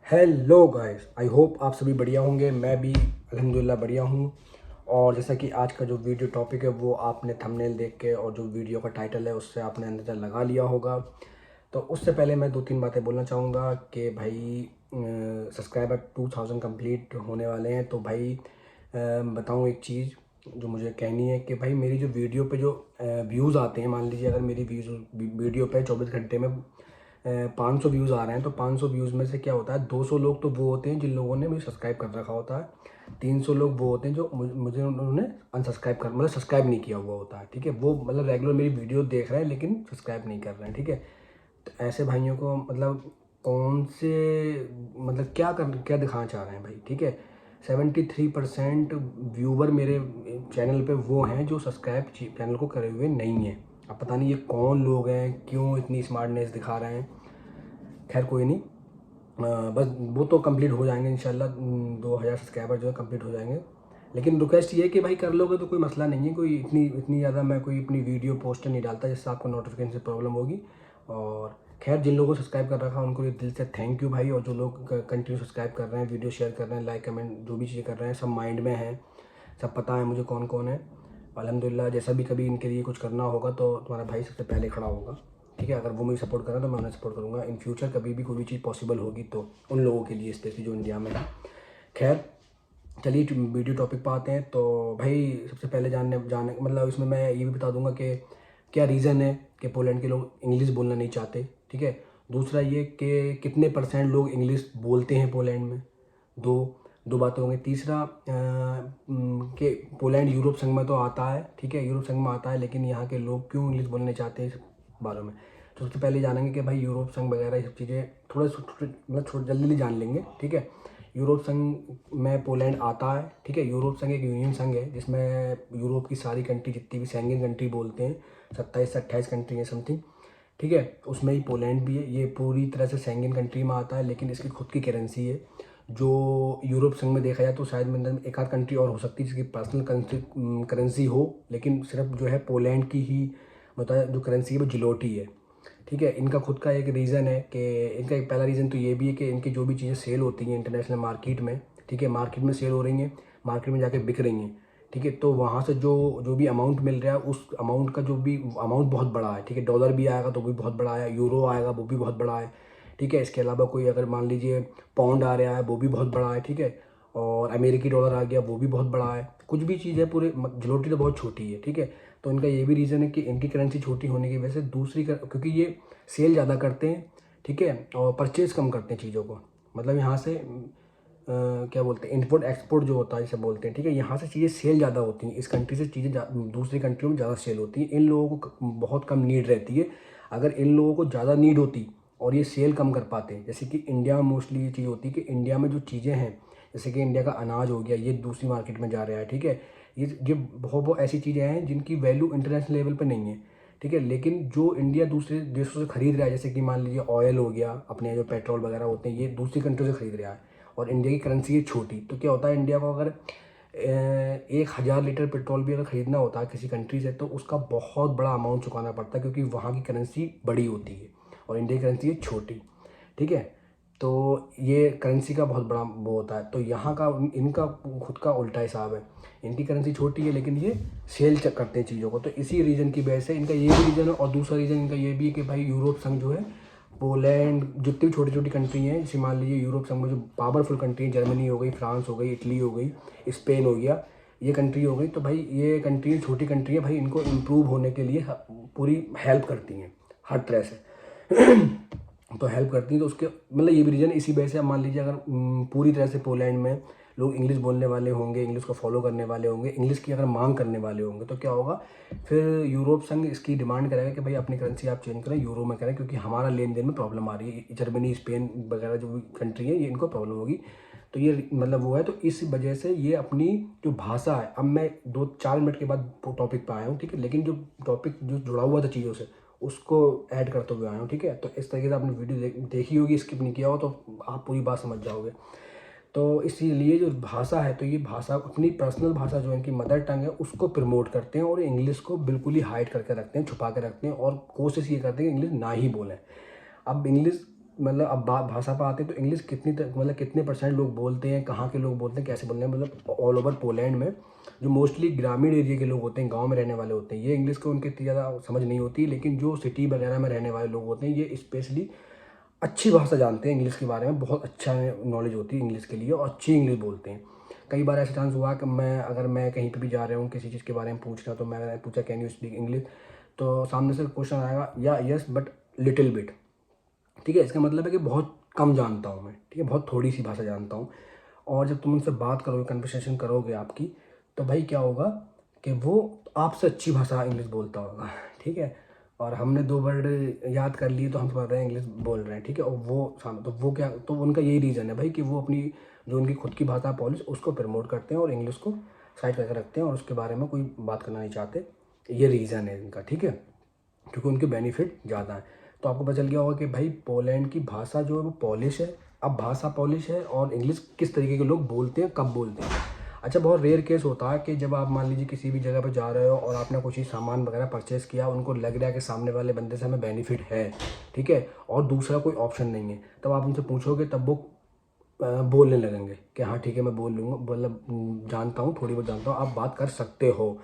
Hello guys, I hope आप सभी बढ़िया होंगे। मैं भी अल्हम्दुलिल्लाह बढ़िया हूँ। और जैसा कि आज का जो वीडियो टॉपिक है वो आपने थंबनेल देख के और जो वीडियो का टाइटल है उससे आपने अंदाज़ा लगा लिया होगा। तो उससे पहले मैं दो तीन बातें बोलना चाहूँगा कि भाई सब्सक्राइबर 2000 कंप्लीट होने वाले हैं। तो भाई बताऊँ एक चीज़ जो मुझे कहनी है कि भाई मेरी जो वीडियो पे जो व्यूज़ आते हैं, मान लीजिए अगर मेरी वीडियो पे 24 घंटे में 500 व्यूज़ आ रहे हैं, तो 500 व्यूज़ में से क्या होता है, 200 लोग तो वो होते हैं जिन लोगों ने मुझे सब्सक्राइब कर रखा होता है। 300 लोग वो होते हैं जो मुझे उन्होंने अनसब्सक्राइब कर मतलब सब्सक्राइब नहीं किया हुआ होता है। ठीक है, वो मतलब रेगुलर मेरी वीडियो देख रहे हैं लेकिन सब्सक्राइब नहीं कर रहे हैं। ठीक है, तो ऐसे भाइयों को मतलब कौन से मतलब क्या दिखाना चाह रहे हैं भाई। ठीक है, 73% व्यूवर मेरे चैनल पे वो हैं जो सब्सक्राइब चैनल को करे हुए नहीं हैं। अब पता नहीं ये कौन लोग हैं, क्यों इतनी स्मार्टनेस दिखा रहे हैं। खैर कोई नहीं, बस वो तो कंप्लीट हो जाएंगे इंशाल्लाह। 2000 सब्सक्राइबर जो है कंप्लीट हो जाएंगे। लेकिन रिक्वेस्ट ये है कि भाई कर लोगे तो कोई मसला नहीं है। कोई इतनी इतनी ज़्यादा मैं कोई अपनी वीडियो पोस्टर नहीं डालता जिससे आपको नोटिफिकेशन से प्रॉब्लम होगी। और खैर जिन लोगों को सब्सक्राइब कर रखा है उनको दिल से थैंक यू भाई। और जो लोग कंटिन्यू सब्सक्राइब कर रहे हैं, वीडियो शेयर कर रहे हैं, लाइक कमेंट जो भी चीज़ें कर रहे हैं, सब माइंड में है, सब पता है मुझे कौन कौन है। अल्हम्दुलिल्लाह जैसा भी कभी इनके लिए कुछ करना होगा तो तुम्हारा भाई सबसे पहले खड़ा होगा। ठीक है, अगर वो मुझे सपोर्ट करें तो मैं उन्हें सपोर्ट करूँगा। इन फ्यूचर कभी भी कोई भी चीज़ पॉसिबल होगी तो उन लोगों के लिए स्पेशली जो इंडिया में है। खैर चलिए वीडियो टॉपिक पे आते हैं। तो भाई सबसे पहले जानने जाने मतलब इसमें मैं ये भी बता दूंगा कि क्या रीज़न है कि पोलैंड के लोग इंग्लिश बोलना नहीं चाहते। ठीक है, दूसरा ये कि कितने परसेंट लोग इंग्लिश बोलते हैं पोलैंड में। दो दो बातें होंगी। तीसरा कि पोलैंड यूरोप संघ में तो आता है। ठीक है, यूरोप संघ में आता है लेकिन यहाँ के लोग क्यों इंग्लिश बोलने चाहते हैं इस बारे में। तो सबसे पहले जानेंगे कि भाई यूरोप संघ वगैरह ये सब चीज़ें थोड़ा मतलब जल्दी जल्दी जान लेंगे। ठीक है, यूरोप संघ में पोलैंड आता है। ठीक है, यूरोप संघ एक यूनियन संघ है जिसमें यूरोप की सारी कंट्री जितनी भी शेंगेन कंट्री बोलते हैं, 27 से 28 कंट्री है समथिंग। ठीक है, उसमें ही पोलैंड भी है। ये पूरी तरह से शेंगेन कंट्री में आता है लेकिन इसकी खुद की करेंसी है। जो यूरोप संघ में देखा जाए तो शायद में एक आध कंट्री और हो सकती है जिसकी पर्सनल करेंसी हो, लेकिन सिर्फ जो है पोलैंड की ही मतलब जो करेंसी है वो जिलोटी है। ठीक है, इनका खुद का एक रीज़न है कि इनका एक पहला रीज़न तो ये भी है कि इनकी जो भी चीज़ें सेल होती हैं इंटरनेशनल मार्केट में, ठीक है, मार्केट में सेल हो रही हैं, मार्केट में जाके बिक रही हैं। ठीक है, तो वहाँ से जो जो भी अमाउंट मिल रहा है उस अमाउंट का जो भी अमाउंट बहुत बड़ा है। ठीक है, डॉलर भी आएगा तो भी बहुत बड़ा है, यूरो आएगा वो भी बहुत बड़ा है। ठीक है, इसके अलावा कोई अगर मान लीजिए पाउंड आ रहा है वो भी बहुत बड़ा है। ठीक है, और अमेरिकी डॉलर आ गया वो भी बहुत बड़ा है। कुछ भी चीज़ है पूरे जलोटी तो बहुत छोटी है। ठीक है, तो इनका ये भी रीज़न है कि इनकी करेंसी छोटी होने की वजह से क्योंकि ये सेल ज़्यादा करते हैं। ठीक है, और परचेज़ कम करते हैं चीज़ों को। मतलब यहाँ से क्या बोलते हैं, इंपोर्ट एक्सपोर्ट जो होता है इसे बोलते हैं। ठीक है, यहाँ से चीज़ें सेल ज़्यादा होती हैं, इस कंट्री से चीज़ें दूसरी कंट्रियों में ज़्यादा सेल होती हैं। इन लोगों को बहुत कम नीड रहती है। अगर इन लोगों को ज़्यादा नीड होती और ये सेल कम कर पाते हैं, जैसे कि इंडिया में मोस्टली ये चीज़ होती है कि इंडिया में जो चीज़ें हैं, जैसे कि इंडिया का अनाज हो गया, ये दूसरी मार्केट में जा रहा है। ठीक है, ये बहुत ऐसी चीज़ें हैं जिनकी वैल्यू इंटरनेशनल लेवल पर नहीं है। ठीक है, लेकिन जो इंडिया दूसरे देशों से खरीद रहा है, जैसे कि मान लीजिए ऑयल हो गया, अपने जो पेट्रोल वगैरह होते हैं, ये दूसरी कंट्री से खरीद रहा है और इंडिया की करेंसी है छोटी। तो क्या होता है, इंडिया को अगर 1000 लीटर पेट्रोल भी अगर ख़रीदना होता है किसी कंट्री से तो उसका बहुत बड़ा अमाउंट चुकाना पड़ता है क्योंकि वहाँ की करेंसी बड़ी होती है और इंडिया की करेंसी है छोटी। ठीक है, तो ये करेंसी का बहुत बड़ा वो होता है। तो यहाँ का इनका खुद का उल्टा हिसाब है, इनकी करेंसी छोटी है लेकिन ये सेल करते हैं चीज़ों को। तो इसी रीज़न की वजह से इनका ये भी रीज़न है। और दूसरा रीज़न इनका ये भी है कि भाई यूरोप संघ जो है, पोलैंड, जितनी भी छोटी छोटी कंट्री हैं, जैसे मान लीजिए यूरोप संघ में जो पावरफुल कंट्री है, जर्मनी हो गई, फ्रांस हो गई, इटली हो गई, स्पेन हो गया, ये कंट्री हो गई। तो भाई ये कंट्री छोटी कंट्री है भाई, इनको इम्प्रूव होने के लिए पूरी हेल्प करती हैं हर तरह से। तो हेल्प करती हैं। तो उसके मतलब ये भी रीज़न इसी वजह से। अब मान लीजिए अगर पूरी तरह से पोलैंड में लोग इंग्लिश बोलने वाले होंगे, इंग्लिश को फॉलो करने वाले होंगे, इंग्लिश की अगर मांग करने वाले होंगे तो क्या होगा, फिर यूरोप संघ इसकी डिमांड करेगा कि भाई अपनी करेंसी आप चेंज करें, यूरो में करें, क्योंकि हमारा लेन देन में प्रॉब्लम आ रही है। जर्मनी, स्पेन वगैरह जो भी कंट्री है ये इनको प्रॉब्लम होगी। तो ये मतलब वो है। तो इस वजह से ये अपनी जो भाषा है, अब मैं 2-4 मिनट के बाद टॉपिक पे आया हूँ। ठीक है, लेकिन जो टॉपिक जो जुड़ा हुआ था चीज़ों से उसको ऐड करते हुए आया हूँ। ठीक है, तो इस तरीके से आपने वीडियो देखी होगी, स्किप नहीं किया हो तो आप पूरी बात समझ जाओगे। तो इसीलिए जो भाषा है, तो ये भाषा अपनी पर्सनल भाषा जो इनकी मदर टंग है उसको प्रमोट करते हैं और इंग्लिश को बिल्कुल ही हाइड करके रखते हैं, छुपा के रखते हैं और कोशिश ये करते हैं कि इंग्लिश ना ही बोलें। अब इंग्लिश मतलब अब भाषा पर आते हैं तो इंग्लिश मतलब कितने परसेंट लोग बोलते हैं, कहाँ के लोग बोलते हैं, कैसे बोलते हैं, मतलब ऑल ओवर पोलैंड में जो मोस्टली ग्रामीण एरिया के लोग होते हैं, गांव में रहने वाले होते हैं, ये इंग्लिश को उनके इतनी ज़्यादा समझ नहीं होती। लेकिन जो सिटी वगैरह में रहने वाले लोग होते हैं ये स्पेशली अच्छी भाषा जानते हैं इंग्लिश के बारे में, बहुत अच्छा नॉलेज होती है इंग्लिश के लिए और अच्छी इंग्लिश बोलते हैं। कई बार ऐसा चांस हुआ कि अगर मैं कहीं पे भी जा रहा हूँ किसी चीज़ के बारे में पूछ रहा, तो मैंने पूछा कैन यू स्पीक इंग्लिश, तो सामने से क्वेश्चन आएगा या यस बट लिटिल बिट। ठीक है, इसका मतलब है कि बहुत कम जानता हूँ मैं, ठीक है, बहुत थोड़ी सी भाषा जानता हूँ। और जब तुम उनसे बात करोगे, कन्वर्सेशन करोगे आपकी, तो भाई क्या होगा कि वो आपसे अच्छी भाषा इंग्लिश बोलता होगा। ठीक है, और हमने 2 वर्ड याद कर लिए तो हम समझ रहे हैं इंग्लिश बोल रहे हैं। ठीक है, और वो क्या, तो उनका यही रीज़न है भाई कि वो अपनी जो उनकी खुद की भाषा पॉलिश उसको प्रमोट करते हैं और इंग्लिश को साइड करके रखते हैं और उसके बारे में कोई बात करना नहीं चाहते। ये रीज़न है इनका। ठीक है, क्योंकि उनके बेनिफिट ज़्यादा है। तो आपको पता चल गया होगा कि भाई पोलैंड की भाषा जो है वो पॉलिश है। अब भाषा पॉलिश है और इंग्लिश किस तरीके के लोग बोलते हैं, कब बोलते हैं। अच्छा, बहुत रेयर केस होता है कि जब आप मान लीजिए किसी भी जगह पर जा रहे हो और आपने कुछ ही सामान वगैरह परचेज़ किया, उनको लग रहा है कि सामने वाले बंदे से हमें बेनिफिट है, ठीक है, और दूसरा कोई ऑप्शन नहीं है, तब आप उनसे पूछोगे तब वो बोलने लगेंगे कि हाँ ठीक है मैं बोल लूँगा, मतलब जानता हूँ, थोड़ी बहुत जानता हूँ, आप बात कर सकते हो।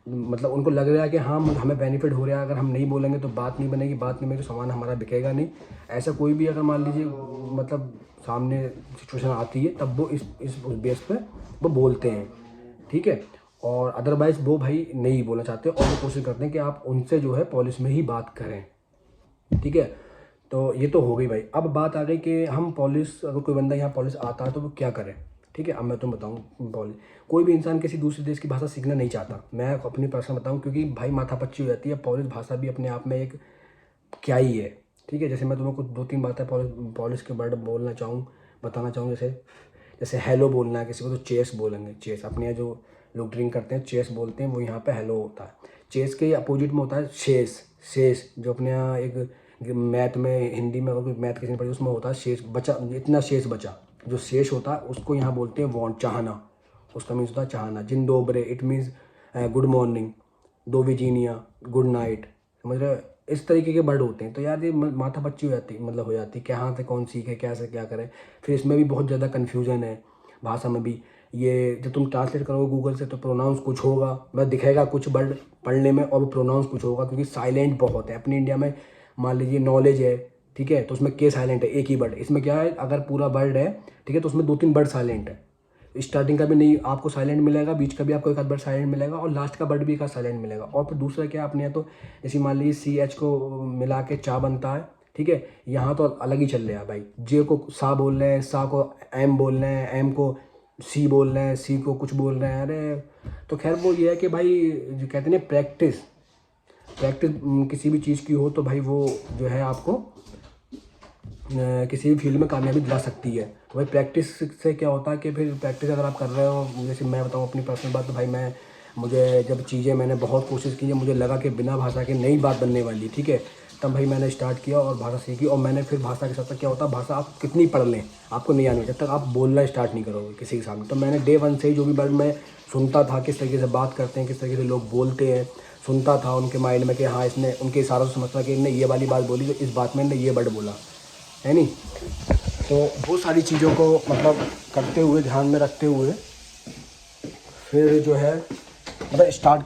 मतलब उनको लग रहा है कि हाँ हमें बेनिफिट हो रहा है, अगर हम नहीं बोलेंगे तो बात नहीं बनेगी, बात नहीं बनेगी तो सामान हमारा बिकेगा नहीं। ऐसा कोई भी अगर मान लीजिए मतलब सामने सिचुएशन आती है, तब वो इस उस बेस पे वो बोलते हैं। ठीक है, और अदरवाइज़ वो भाई नहीं बोलना चाहते और वो कोशिश करते हैं कि आप उनसे जो है पॉलिश में ही बात करें। ठीक है, तो ये तो हो गई भाई। अब बात आ गई कि हम पॉलिश, अगर कोई बंदा यहाँ पॉलिश आता है तो वो क्या करे। ठीक है, अब मैं तुम्हें बताऊँ पॉलिश, कोई भी इंसान किसी दूसरे देश की भाषा सीखना नहीं चाहता, मैं अपनी पर्सनल बताऊँ, क्योंकि भाई माथापच्ची हो जाती है। पॉलिश भाषा भी अपने आप में एक क्या ही है। ठीक है, जैसे मैं तुम्हें कुछ 2-3 बातें पॉलिश के वर्ड बताना चाहूँ। जैसे जैसे हेलो बोलना है किसी को तो चेस बोलेंगे। चेस अपने यहाँ जो लोग ड्रिंक करते हैं चेस बोलते हैं, वो यहाँ पे हेलो होता है। चेस के अपोजिट में होता है शेष। शेष जो अपने यहाँ एक मैथ में, हिंदी में अगर कोई मैथ किसी ने पढ़ी उसमें होता है शेष, बचा, इतना शेष बचा, जो शेष होता है उसको यहाँ बोलते हैं वांट, चाहना। उसका मीन्स होता है चाहना। जिन दोबरे इट मीन्स गुड मॉर्निंग, दो विजीनिया गुड नाइट, समझ रहे हो, इस तरीके के वर्ड होते हैं। तो यार ये माथा पच्ची हो जाती, मतलब हो जाती कि हाँ से कौन सीखे, क्या से क्या करें। फिर इसमें भी बहुत ज़्यादा कन्फ्यूज़न है भाषा में भी। ये जब तुम ट्रांसलेट करोगे गूगल से तो प्रोनाउंस कुछ होगा, मतलब दिखेगा कुछ वर्ड पढ़ने में और प्रोनाउंस कुछ होगा, क्योंकि साइलेंट बहुत है अपने इंडिया में। मान लीजिए नॉलेज है, ठीक है, तो उसमें के साइलेंट है, एक ही वर्ड। इसमें क्या है, अगर पूरा वर्ड है, ठीक है, तो उसमें 2-3 वर्ड साइलेंट है। स्टार्टिंग का भी नहीं आपको साइलेंट मिलेगा, बीच का भी आपको एक आध वर्ड साइलेंट मिलेगा और लास्ट का वर्ड भी एक आध साइलेंट मिलेगा। और फिर दूसरा क्या, अपने यहाँ तो जैसे मान लीजिए CH को मिला के चा बनता है, ठीक है, यहाँ तो अलग ही चल रहा है भाई। जे को सा बोल रहे हैं, सा को एम बोल रहे हैं, एम को सी बोल रहे हैं, सी को कुछ बोल रहे हैं। अरे तो खैर वो ये है कि भाई जो कहते हैं प्रैक्टिस किसी भी चीज़ की हो तो भाई वो जो है आपको किसी भी फील्ड में कामयाबी दिला सकती है। तो भाई प्रैक्टिस से क्या होता है कि फिर प्रैक्टिस अगर आप कर रहे हो, जैसे मैं बताऊँ अपनी पर्सनल बात, तो भाई मुझे जब चीज़ें मैंने बहुत कोशिश की, जब मुझे लगा कि बिना भाषा के नई बात बनने वाली, ठीक है, तब भाई मैंने स्टार्ट किया और भाषा सीखी। और मैंने फिर भाषा के साथ साथ क्या होता है, भाषा आप कितनी पढ़ लें आपको नहीं आनी जब तक आप बोलना स्टार्ट नहीं करोगे किसी के सामने। तो मैंने डे 1 से ही जो भी वर्ड मैं सुनता था, किस तरीके से बात करते हैं, किस तरीके से लोग बोलते हैं, सुनता था उनके माइंड में कि हाँ इसने, उनके इशारों से समझता कि इन्होंने ये वाली बात बोली तो इस बात में इन्होंने ये वर्ड बोला है नहीं। तो वो सारी चीज़ों को मतलब करते हुए, ध्यान में रखते हुए फिर जो है मतलब स्टार्ट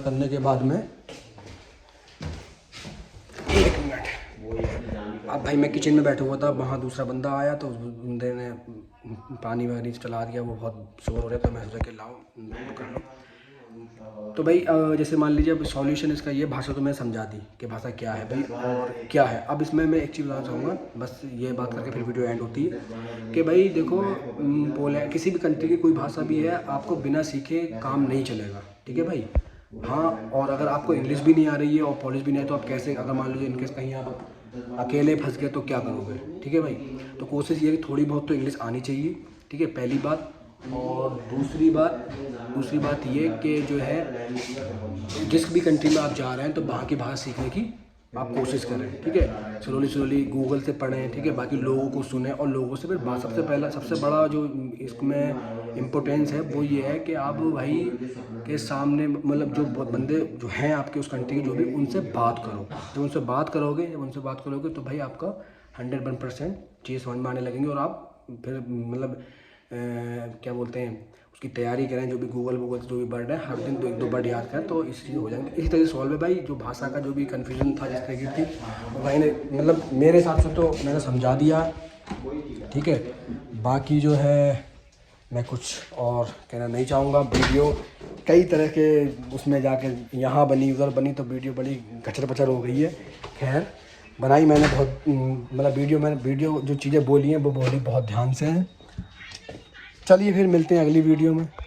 करने के बाद में 1 मिनट, अब भाई मैं किचन में बैठा हुआ था, वहाँ दूसरा बंदा आया तो उस बंदे ने पानी वगैरह चला दिया, वो बहुत शोर हो रहा था, मैं सोचा कि लाओ कर लो। तो भाई जैसे मान लीजिए अब सॉल्यूशन इसका ये, भाषा तो मैं समझा दी कि भाषा क्या है भाई और क्या है। अब इसमें मैं एक चीज़ बताना चाहूँगा, बस ये बात करके फिर वीडियो एंड होती है कि भाई देखो पोलैंड किसी भी कंट्री की कोई भाषा भी है, आपको बिना सीखे काम नहीं चलेगा, ठीक है भाई। हाँ, और अगर आपको इंग्लिश भी नहीं आ रही है और पॉलिश भी नहीं है तो आप कैसे, अगर मान लीजिए इनकेस कहीं आप अकेले फंस गए तो क्या करोगे, ठीक है भाई। तो कोशिश ये है कि थोड़ी बहुत तो इंग्लिश आनी चाहिए, ठीक है, पहली बात। और दूसरी बात ये कि जो है जिस भी कंट्री में आप जा रहे हैं तो वहाँ की भाषा सीखने की आप कोशिश करें, ठीक है। स्लोली गूगल से पढ़ें, ठीक है, बाकी लोगों को सुने और लोगों से फिर बात। सबसे बड़ा जो इसमें इम्पोर्टेंस है वो ये है कि आप भाई के सामने मतलब जो बंदे जो हैं आपके उस कंट्री के जो भी, उनसे बात करो। जब उनसे बात करोगे तो भाई आपका 101% चीज़ समझ में आने लगेंगी और आप फिर मतलब क्या बोलते हैं उसकी तैयारी करें। जो भी गूगल जो भी वर्ड है हर दिन 1-2 वर्ड याद करें तो इस चीज़ हो जाएंगे। इसी तरह से सॉल्व है भाई। जो भाषा का जो भी कन्फ्यूजन था जिस तरह की थी वो भाई ने मतलब मेरे हिसाब से तो मैंने समझा दिया, ठीक है। बाकी जो है मैं कुछ और कहना नहीं चाहूँगा। वीडियो कई तरह के उसमें जाके यहाँ बनी उधर बनी तो वीडियो बड़ी गचर पचर हो गई है। खैर बनाई मैंने बहुत मतलब वीडियो जो चीज़ें बोली हैं वो बोली बहुत ध्यान से हैं। चलिए फिर मिलते हैं अगली वीडियो में।